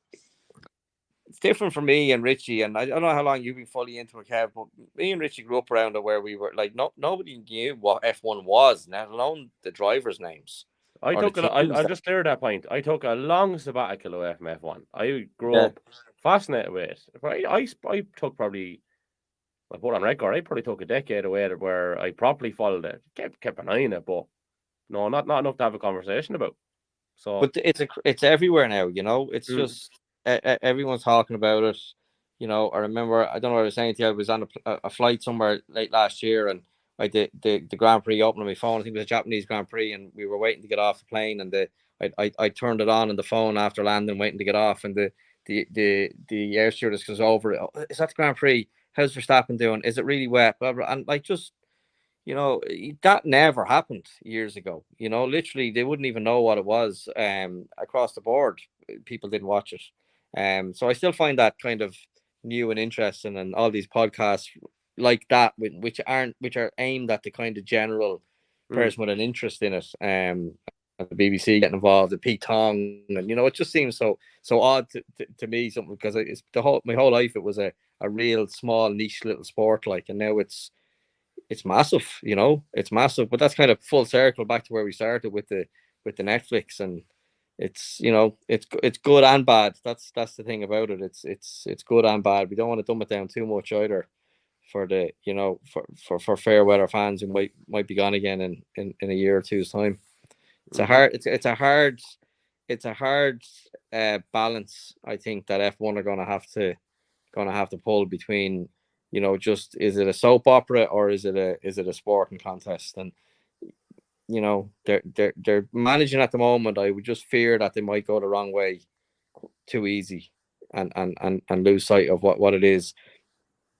different for me and Richie, and I don't know how long you've been fully into it, Kev, but me and Richie grew up around it where we were like, nobody knew what F1 was, let alone the drivers' names. I'll just clear that point. I took a long sabbatical away from F1. I grew up fascinated with it. I took probably, I put on record, I probably took a decade away where I properly followed it. Kept an eye on it, but no, not enough to have a conversation about. So, but it's everywhere now. It's just everyone's talking about it. I remember, I don't know what I was saying to you. I was on a flight somewhere late last year, and I did the Grand Prix open on my phone. I think it was a Japanese Grand Prix, and we were waiting to get off the plane, and I turned it on the phone after landing, waiting to get off, and the air stewardess goes over. Oh, is that the Grand Prix? How's Verstappen doing? Is it really wet? Blah, blah. And like, just that never happened years ago. Literally they wouldn't even know what it was. Across the board, people didn't watch it. So I still find that kind of new and interesting, and all these podcasts like that, which are aimed at the kind of general person with an interest in it. The BBC getting involved, the Pete Tong, and it just seems so odd to me, something, because it's my whole life it was a real small niche little sport, like, and now it's massive. It's massive. But that's kind of full circle back to where we started with the Netflix, and it's it's good and bad. That's the thing about it. It's good and bad. We don't want to dumb it down too much either, for the for fair weather fans who might be gone again in a year or two's time. It's a hard balance, I think, that F1 are going to have to pull between, just, is it a soap opera or is it a sporting contest? And they're managing at the moment. I would just fear that they might go the wrong way too easy and lose sight of what it is.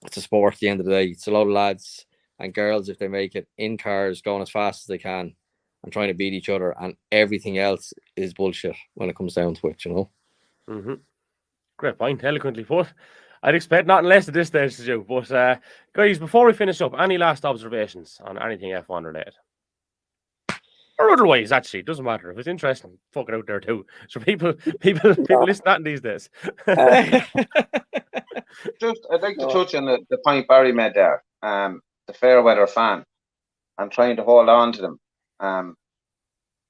It's a sport at the end of the day. It's a lot of lads and girls, if they make it, in cars going as fast as they can and trying to beat each other, and everything else is bullshit when it comes down to it. Mm-hmm. Great point, eloquently put. I'd expect nothing less at this stage to do. But guys, before we finish up, any last observations on anything F1 related? Or otherwise, actually, it doesn't matter. If it's interesting, fuck it out there too. So people listen to that these days. Just, I'd like to touch on the point Barry made there. The fair weather fan. and trying to hold on to them.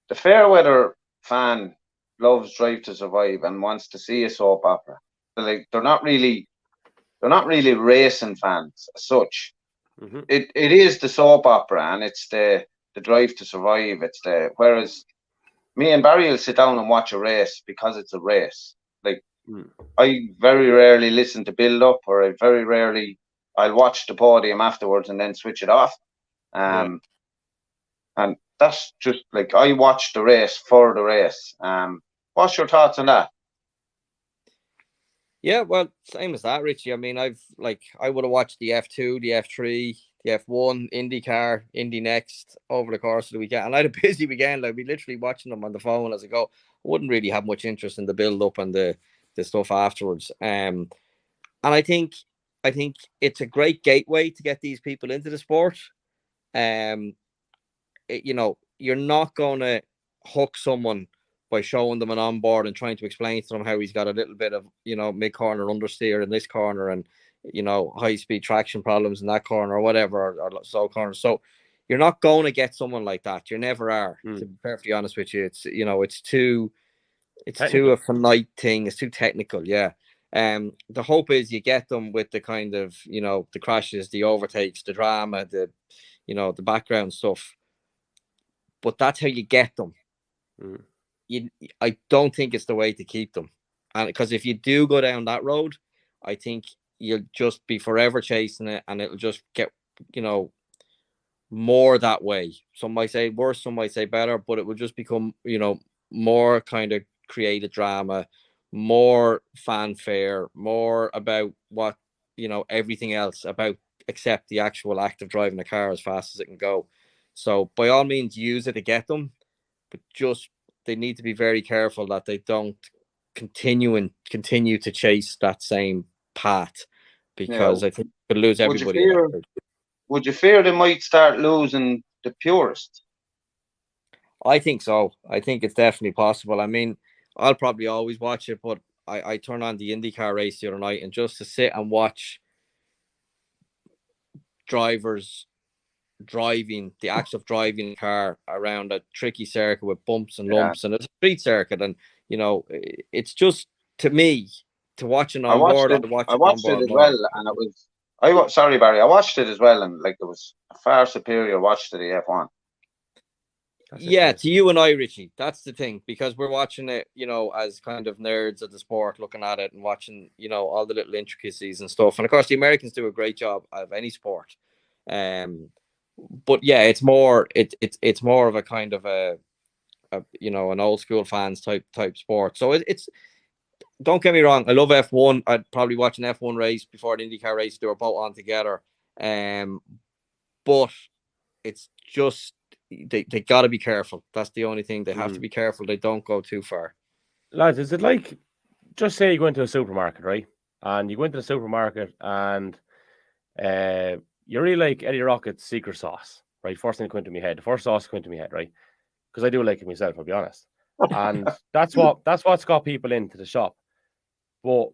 The fair weather fan loves Drive to Survive and wants to see a soap opera. They're not really racing fans as such. Mm-hmm. It is the soap opera, and it's the Drive to Survive. Whereas me and Barry will sit down and watch a race because it's a race. I very rarely listen to build up, or I'll watch the podium afterwards and then switch it off. And that's just I watch the race for the race. What's your thoughts on that? Yeah, well, same as that, Richie. I mean, I would have watched the F2, the F3, the F1, IndyCar, Indy Next over the course of the weekend. And I had a busy weekend. I'd be literally watching them on the phone as I go. I wouldn't really have much interest in the build up and the stuff afterwards. And I think it's a great gateway to get these people into the sport. You're not going to hook someone by showing them an onboard and trying to explain to them how he's got a little bit of, mid-corner understeer in this corner and, high-speed traction problems in that corner or whatever, or slow corner. So you're not going to get someone like that. You never are, to be perfectly honest with you. It's too a finite thing. It's too technical, yeah. The hope is you get them with the kind of, the crashes, the overtakes, the drama, the background stuff. But that's how you get them. I don't think it's the way to keep them. And because if you do go down that road, I think you'll just be forever chasing it, and it'll just get, more that way. Some might say worse, some might say better, but it will just become, more kind of creative drama, more fanfare, more about what, everything else about except the actual act of driving a car as fast as it can go. So by all means, use it to get them, but just they need to be very careful that they don't continue to chase that same path, because I think it could lose everybody. Would you fear they might start losing the purists? I think so. I think it's definitely possible. I mean, I'll probably always watch it, but I turned on the IndyCar race the other night, and just to sit and watch drivers driving the act of driving a car around a tricky circuit with bumps and lumps, and it's a street circuit, and it's just, to me, to watch an onboard. I watched it as well, and it was. Sorry, Barry. I watched it as well, and it was a far superior watch to the F1. Yeah, to you and I, Richie, that's the thing, because we're watching it, as kind of nerds of the sport, looking at it and watching, all the little intricacies and stuff. And of course, the Americans do a great job of any sport. But yeah, it's more of a kind of a an old school fans type sport. So it's don't get me wrong, I love F1. I'd probably watch an F1 race before the IndyCar race. They were both on together. But it's just they got to be careful. That's the only thing. They have to be careful. They don't go too far. Lads, is it like, just say you go into a supermarket, right? And you go into the supermarket and you really like Eddie Rocket's secret sauce, right? First thing that went into my head. The first sauce that went into my head, right? Because I do like it myself, I'll be honest. And that's what's got people into the shop. But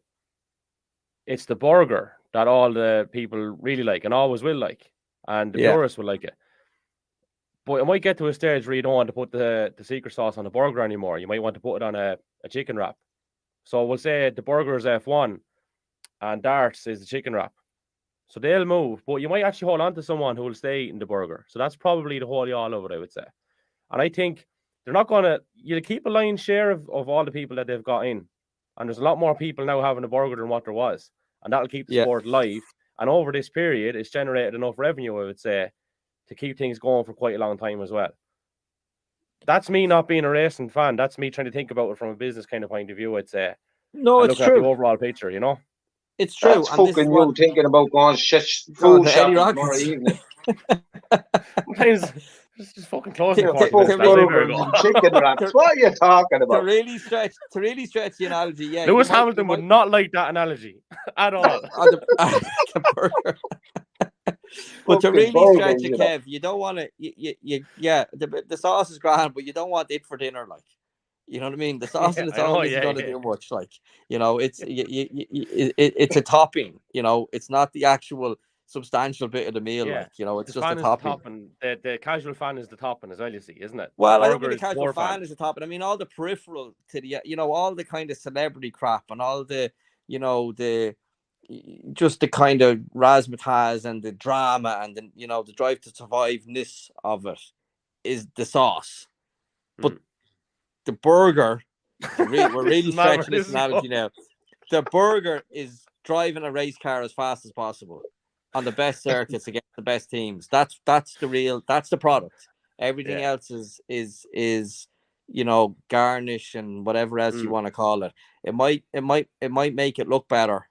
it's the burger that all the people really like and always will like. And the purists will like it. But it might get to a stage where you don't want to put the secret sauce on the burger anymore. You might want to put it on a chicken wrap. So we'll say the burger is F1 and darts is the chicken wrap. So they'll move, but you might actually hold on to someone who will stay eating the burger. So that's probably the holy all of it, I would say. And I think they're not going to, you'll keep a lion's share of all the people that they've got in. And there's a lot more people now having a burger than what there was. And that'll keep the sport live. And over this period, it's generated enough revenue, I would say, to keep things going for quite a long time as well. That's me not being a racing fan. That's me trying to think about it from a business kind of point of view, I'd say. No, it's true. Look at the overall picture, It's true. That's fucking you thinking about going food shopping tomorrow evening. Sometimes just fucking closing the chicken wraps. What are you talking about? To really stretch the analogy, yeah. Lewis Hamilton would not like that analogy at all. The burger. But to really stretch it, Kev, you don't want to. The sauce is grand, but you don't want it for dinner, like. You know what I mean? The sauce in its own isn't going to do much. Like, it's a topping. It's not the actual substantial bit of the meal. Yeah. Like, you know, it's The just a fan is the topping. topping. The casual fan is the topping as well, you see, isn't it? Well, I don't Burger mean the is casual more fan is the topping. I mean all the peripheral to the, you know, all the kind of celebrity crap and all the, you know, just the kind of razzmatazz and the drama and the, you know, the drive to survive-ness of it is the sauce. But the burger, we're really is mad where stretching this this is analogy going. now. The burger is driving a race car as fast as possible on the best circuits against the best teams. That's the product. Everything Yeah. else is you know, garnish and whatever else you want to call it. It might make it look better,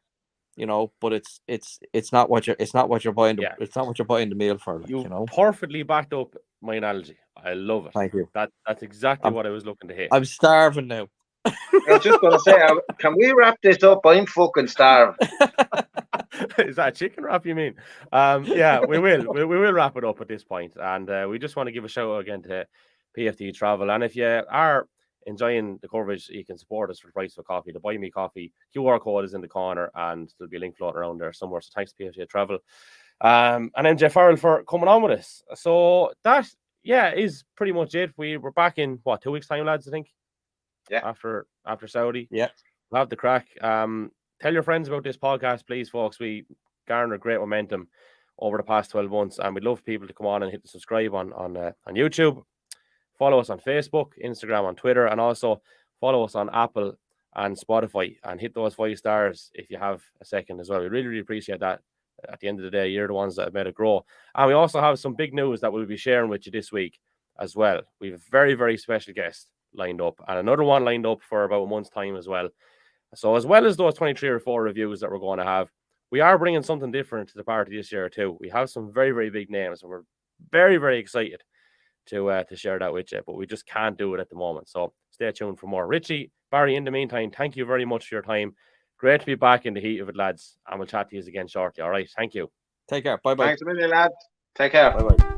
you know, but it's not what you're buying. Yeah. It's not what you're buying the meal for. Like, you know, perfectly backed up my analogy. I love it. Thank you. That's exactly what I was looking to hear. I'm starving now. I was just going to say, can we wrap this up? I'm fucking starved. Is that a chicken wrap you mean? Yeah, we will. We will wrap it up at this point. And we just want to give a shout out again to PFT Travel. And if you are enjoying the coverage, you can support us for the price of a coffee. The Buy Me Coffee QR code is in the corner and there'll be a link floating around there somewhere. So thanks to PFT Travel. And then Jeff Farrell for coming on with us. So that, is pretty much it. We're back in, 2 weeks' time, lads, I think? Yeah. After Saudi. Yeah. We'll have the crack. Tell your friends about this podcast, please, folks. We garnered great momentum over the past 12 months, and we'd love people to come on and hit the subscribe on YouTube. Follow us on Facebook, Instagram, on Twitter, and also follow us on Apple and Spotify, and hit those 5 stars if you have a second as well. We really, really appreciate that. At the end of the day, you're the ones that have made it grow. And we also have some big news that we'll be sharing with you this week as well. We have a very, very special guest lined up, and another one lined up for about a month's time as well. So as well as those 23 or 4 reviews that we're going to have, we are bringing something different to the party this year too. We have some very, very big names, and we're very, very excited to share that with you, but we just can't do it at the moment. So stay tuned for more. Richie, Barry, in the meantime, thank you very much for your time. Great to be back in the heat of it, lads, and we'll chat to you again shortly. All right, thank you. Take care. Bye-bye. Thanks a million, lads. Take care. Bye-bye.